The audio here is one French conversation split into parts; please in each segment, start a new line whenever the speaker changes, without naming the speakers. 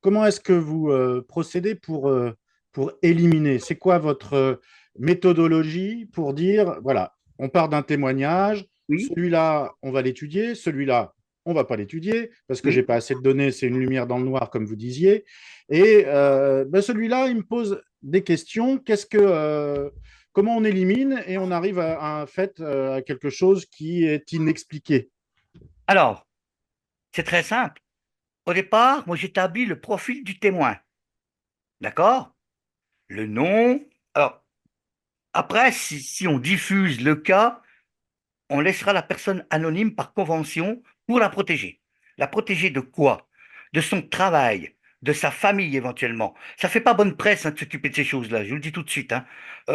comment est-ce que vous procédez pour éliminer? C'est quoi votre méthodologie pour dire, voilà, on part d'un témoignage,
Oui,
celui-là, on va l'étudier, celui-là, on va pas l'étudier, parce que j'ai
oui.
pas assez de données, c'est une lumière dans le noir, comme vous disiez. Et ben, celui-là, il me pose des questions. Comment on élimine et on arrive à, en fait, à quelque chose qui est inexpliqué?
Alors, c'est très simple. Au départ, moi, j'établis le profil du témoin. D'accord? Le nom. Alors, après, si on diffuse le cas, on laissera la personne anonyme par convention pour la protéger. La protéger de quoi? De son travail, de sa famille éventuellement. Ça fait pas bonne presse hein, de s'occuper de ces choses-là, je vous le dis tout de suite. Hein.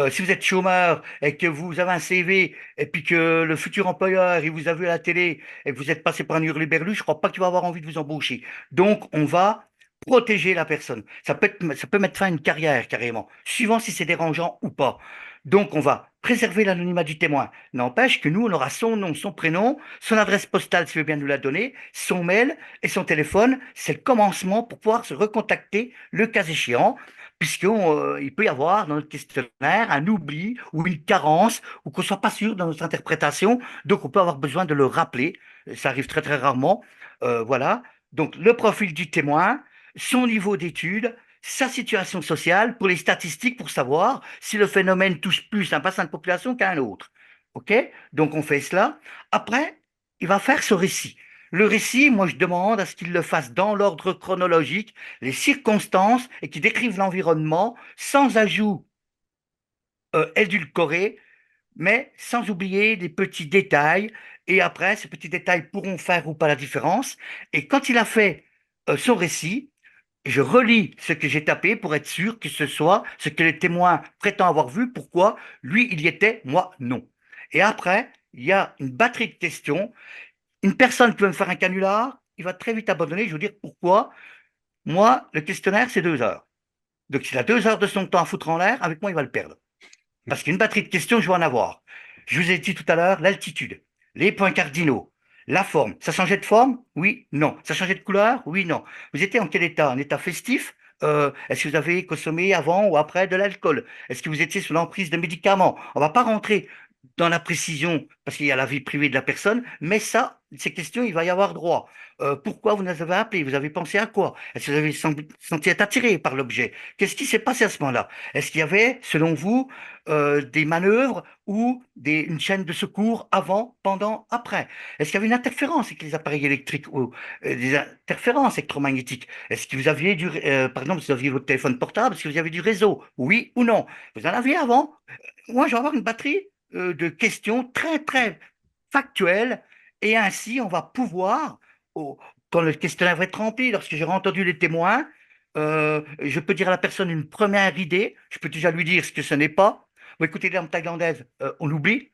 Si vous êtes chômeur et que vous avez un CV et puis que le futur employeur il vous a vu à la télé et que vous êtes passé par un hurluberlu, je crois pas qu'il va avoir envie de vous embaucher. Donc on va protéger la personne. Ça peut mettre fin à une carrière carrément, suivant si c'est dérangeant ou pas. Donc on va préserver l'anonymat du témoin. N'empêche que nous, on aura son nom, son prénom, son adresse postale, s'il veut bien nous la donner, son mail et son téléphone. C'est le commencement pour pouvoir se recontacter le cas échéant, puisqu'il peut y avoir dans notre questionnaire un oubli ou une carence ou qu'on ne soit pas sûr dans notre interprétation. Donc, on peut avoir besoin de le rappeler. Ça arrive très, très rarement. Voilà. Donc, le profil du témoin, son niveau d'études, sa situation sociale pour les statistiques pour savoir si le phénomène touche plus un bassin de population qu'un autre. OK? Donc on fait cela. Après, il va faire ce récit. Le récit, moi je demande à ce qu'il le fasse dans l'ordre chronologique, les circonstances et qu'il décrive l'environnement sans ajout édulcoré, mais sans oublier des petits détails. Et après, ces petits détails pourront faire ou pas la différence. Et quand il a fait son récit, je relis ce que j'ai tapé pour être sûr que ce soit ce que les témoins prétendent avoir vu. Pourquoi lui, il y était, moi, non. Et après, il y a une batterie de questions. Une personne qui veut me faire un canular, il va très vite abandonner. Je veux dire pourquoi. Moi, le questionnaire, c'est 2 heures. Donc, s'il a 2 heures de son temps à foutre en l'air, avec moi, il va le perdre. Parce qu'une batterie de questions, je vais en avoir. Je vous ai dit tout à l'heure, l'altitude, les points cardinaux, la forme. Ça changeait de forme? Oui, non. Ça changeait de couleur? Oui, non. Vous étiez en quel état? En état festif? Est-ce que vous avez consommé avant ou après de l'alcool? Est-ce que vous étiez sous l'emprise de médicaments? On ne va pas rentrer dans la précision parce qu'il y a la vie privée de la personne, mais ça, ces questions, il va y avoir droit. Pourquoi vous nous avez appelé? Vous avez pensé à quoi? Est-ce que vous avez senti être attiré par l'objet? Qu'est-ce qui s'est passé à ce moment-là? Est-ce qu'il y avait, selon vous, des manœuvres ou une chaîne de secours avant, pendant, après? Est-ce qu'il y avait une interférence avec les appareils électriques ou des interférences électromagnétiques? Est-ce que vous aviez par exemple, si vous aviez votre téléphone portable, est-ce que vous avez du réseau? Oui ou non? Vous en aviez avant? Moi, je vais avoir une batterie de questions très, très factuelles et ainsi, on va pouvoir, quand le questionnaire va être rempli, lorsque j'aurai entendu les témoins, je peux dire à la personne une première idée, je peux déjà lui dire ce que ce n'est pas. Bon, écoutez, les lampes thaïlandaises, on oublie,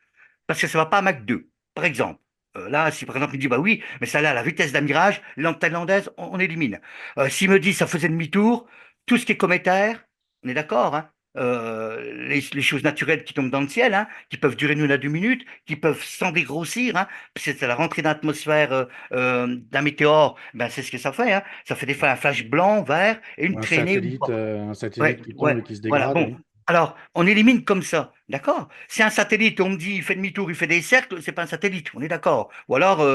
parce que ça ne va pas à Mach 2, par exemple. Là, si par exemple il dit, bah oui, mais ça là, à la vitesse d'un mirage, les lampes thaïlandaises, on élimine. S'il me dit ça faisait demi-tour, tout ce qui est cométaire, on est d'accord, hein, les choses naturelles qui tombent dans le ciel, hein, qui peuvent durer une à 2 minutes, qui peuvent sans dégrossir, hein, c'est la rentrée d'atmosphère d'un météore, ben c'est ce que ça fait, hein, ça fait des fois un flash blanc, vert et une traînée ou pas.
Un satellite
Ouais,
qui tombe
ouais,
et qui se
voilà.
dégrade,
Bon,
oui.
alors on élimine comme ça, d'accord? Si un satellite, on me dit, il fait demi-tour, il fait des cercles, c'est pas un satellite, on est d'accord. Ou alors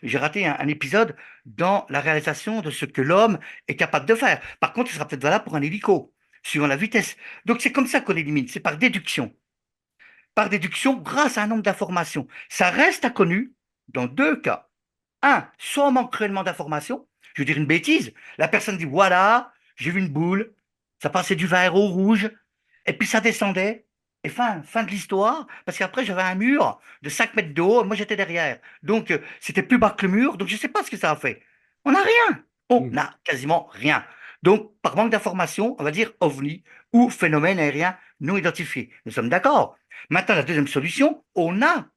j'ai raté un épisode dans la réalisation de ce que l'homme est capable de faire. Par contre, il sera peut-être valable pour un hélico, suivant la vitesse. Donc c'est comme ça qu'on élimine, c'est par déduction. Par déduction, grâce à un nombre d'informations. Ça reste inconnu dans 2 cas. Un, soit on manque cruellement d'informations. Je veux dire une bêtise. La personne dit, voilà, j'ai vu une boule, ça passait du vert au rouge, et puis ça descendait. Et fin de l'histoire, parce qu'après j'avais un mur de 5 mètres de haut, moi j'étais derrière. Donc c'était plus bas que le mur, donc je ne sais pas ce que ça a fait. On n'a rien. On
Hmm.
n'a quasiment rien. Donc par manque d'informations, on va dire OVNI ou phénomène aérien non identifié. Nous sommes d'accord. Maintenant, la deuxième solution, on a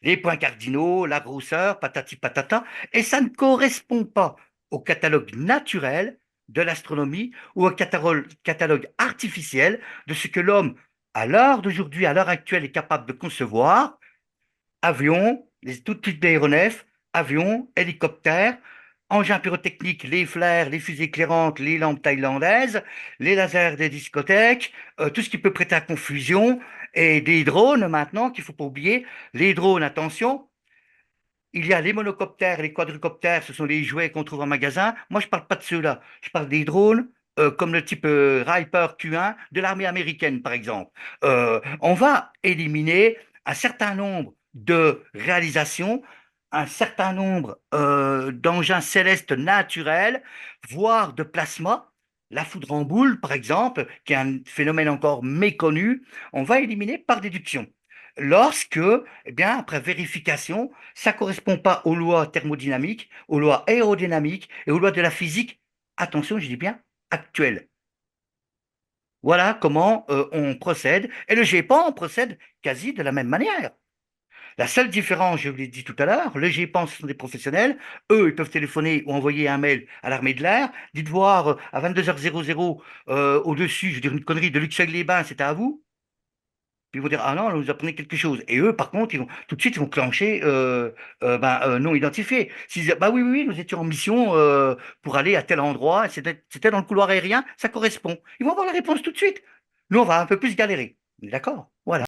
les points cardinaux, la grosseur, patati patata, et ça ne correspond pas au catalogue naturel de l'astronomie ou au catalogue artificiel de ce que l'homme, à l'heure d'aujourd'hui, à l'heure actuelle, est capable de concevoir. Avions, tout type d'aéronefs, avions, hélicoptères, engins pyrotechniques, les flares, les fusées éclairantes, les lampes thaïlandaises, les lasers des discothèques, tout ce qui peut prêter à confusion, et des drones maintenant qu'il faut pas oublier. Les drones, attention, il y a les monocoptères, les quadricoptères, ce sont les jouets qu'on trouve en magasin. Moi, je parle pas de ceux-là. Je parle des drones comme le type Reaper Q1 de l'armée américaine, par exemple. On va éliminer un certain nombre de réalisations, un certain nombre d'engins célestes naturels, voire de plasma. La foudre en boule, par exemple, qui est un phénomène encore méconnu, on va éliminer par déduction. Lorsque, eh bien, après vérification, ça ne correspond pas aux lois thermodynamiques, aux lois aérodynamiques et aux lois de la physique. Attention, je dis bien actuelles. Voilà comment on procède. Et le GEPAN procède quasi de la même manière. La seule différence, je vous l'ai dit tout à l'heure, le GEPAN, ce sont des professionnels. Eux, ils peuvent téléphoner ou envoyer un mail à l'armée de l'air. Dites voir à 22h00 au-dessus, je veux dire une connerie de Luxeuil-les-Bains, c'était à vous. Puis ils vont dire, ah non, vous apprenez quelque chose. Et eux, par contre, tout de suite, ils vont clencher non identifié. S'ils disent, bah oui, oui, oui, nous étions en mission pour aller à tel endroit, c'était dans le couloir aérien, ça correspond. Ils vont avoir la réponse tout de suite. Nous, on va un peu plus galérer. D'accord? Voilà.